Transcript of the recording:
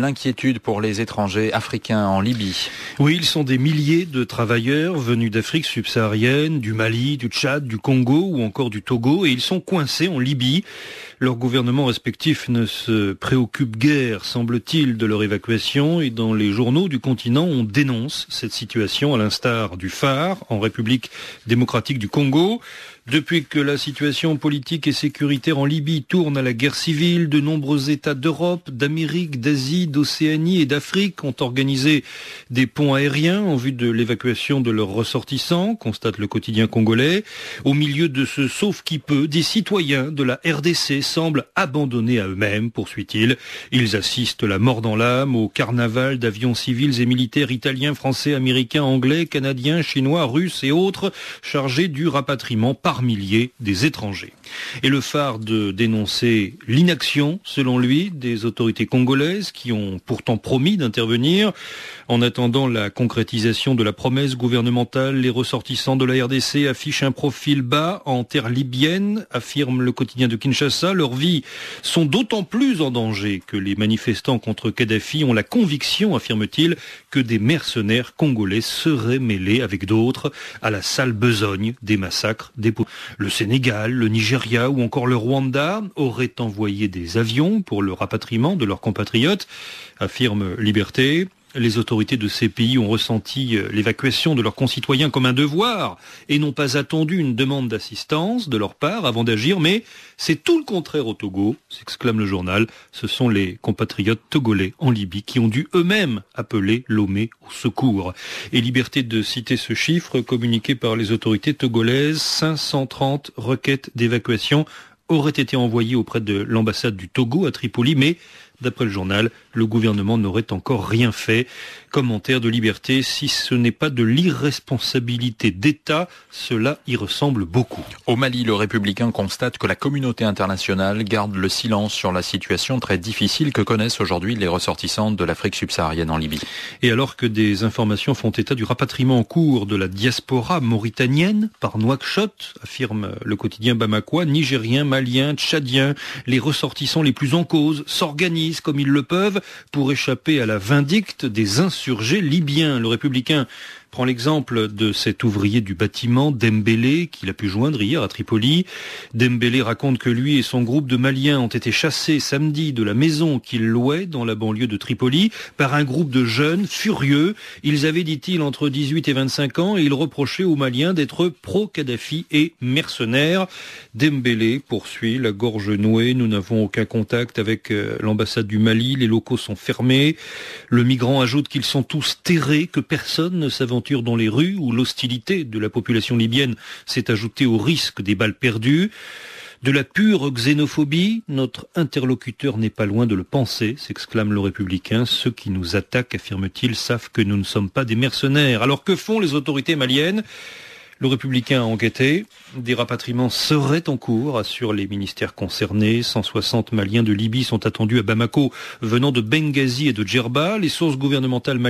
L'inquiétude pour les étrangers africains en Libye. Oui, ils sont des milliers de travailleurs venus d'Afrique subsaharienne, du Mali, du Tchad, du Congo ou encore du Togo, et ils sont coincés en Libye. Leurs gouvernements respectifs ne se préoccupent guère, semble-t-il, de leur évacuation, et dans les journaux du continent, on dénonce cette situation, à l'instar du Phare, en République démocratique du Congo. Depuis que la situation politique et sécuritaire en Libye tourne à la guerre civile, de nombreux États d'Europe, d'Amérique, d'Asie, d'Océanie et d'Afrique ont organisé des ponts aériens en vue de l'évacuation de leurs ressortissants, constate le quotidien congolais. Au milieu de ce sauve-qui-peut, des citoyens de la RDC semblent abandonnés à eux-mêmes, poursuit-il. Ils assistent la mort dans l'âme au carnaval d'avions civils et militaires italiens, français, américains, anglais, canadiens, chinois, russes et autres, chargés du rapatriement par milliers des étrangers. Et le Phare de dénoncer l'inaction, selon lui, des autorités congolaises qui ont pourtant promis d'intervenir. En attendant la concrétisation de la promesse gouvernementale, les ressortissants de la RDC affichent un profil bas en terre libyenne, affirme le quotidien de Kinshasa. Leurs vies sont d'autant plus en danger que les manifestants contre Kadhafi ont la conviction, affirme-t-il, que des mercenaires congolais seraient mêlés avec d'autres à la sale besogne des massacres des populations. Le Sénégal, le Nigeria ou encore le Rwanda auraient envoyé des avions pour le rapatriement de leurs compatriotes, affirme Liberté. Les autorités de ces pays ont ressenti l'évacuation de leurs concitoyens comme un devoir et n'ont pas attendu une demande d'assistance de leur part avant d'agir, mais c'est tout le contraire au Togo, s'exclame le journal. Ce sont les compatriotes togolais en Libye qui ont dû eux-mêmes appeler Lomé au secours. Et liberté de citer ce chiffre communiqué par les autorités togolaises, 530 requêtes d'évacuation auraient été envoyées auprès de l'ambassade du Togo à Tripoli, mais d'après le journal, le gouvernement n'aurait encore rien fait. Commentaire de Liberté, si ce n'est pas de l'irresponsabilité d'État, cela y ressemble beaucoup. Au Mali, le Républicain constate que la communauté internationale garde le silence sur la situation très difficile que connaissent aujourd'hui les ressortissants de l'Afrique subsaharienne en Libye. Et alors que des informations font état du rapatriement en cours de la diaspora mauritanienne par Nouakchott, affirme le quotidien bamakois, Nigériens, Maliens, Tchadiens, les ressortissants les plus en cause s'organisent comme ils le peuvent pour échapper à la vindicte des insurgés libyens. Le Républicain prend l'exemple de cet ouvrier du bâtiment, Dembélé, qu'il a pu joindre hier à Tripoli. Dembélé raconte que lui et son groupe de Maliens ont été chassés samedi de la maison qu'il louait dans la banlieue de Tripoli par un groupe de jeunes furieux. Ils avaient, dit-il, entre 18 et 25 ans et ils reprochaient aux Maliens d'être pro-Kadhafi et mercenaires. Dembélé poursuit, la gorge nouée. Nous n'avons aucun contact avec l'ambassade du Mali. Les locaux sont fermés. Le migrant ajoute qu'ils sont tous terrés, que personne ne s'aventure dans les rues où l'hostilité de la population libyenne s'est ajoutée au risque des balles perdues. De la pure xénophobie, notre interlocuteur n'est pas loin de le penser, s'exclame le Républicain. Ceux qui nous attaquent, affirme-t-il, savent que nous ne sommes pas des mercenaires. Alors que font les autorités maliennes ? Le Républicain a enquêté. Des rapatriements seraient en cours, assurent les ministères concernés. 160 Maliens de Libye sont attendus à Bamako, venant de Benghazi et de Djerba. Les sources gouvernementales maliennes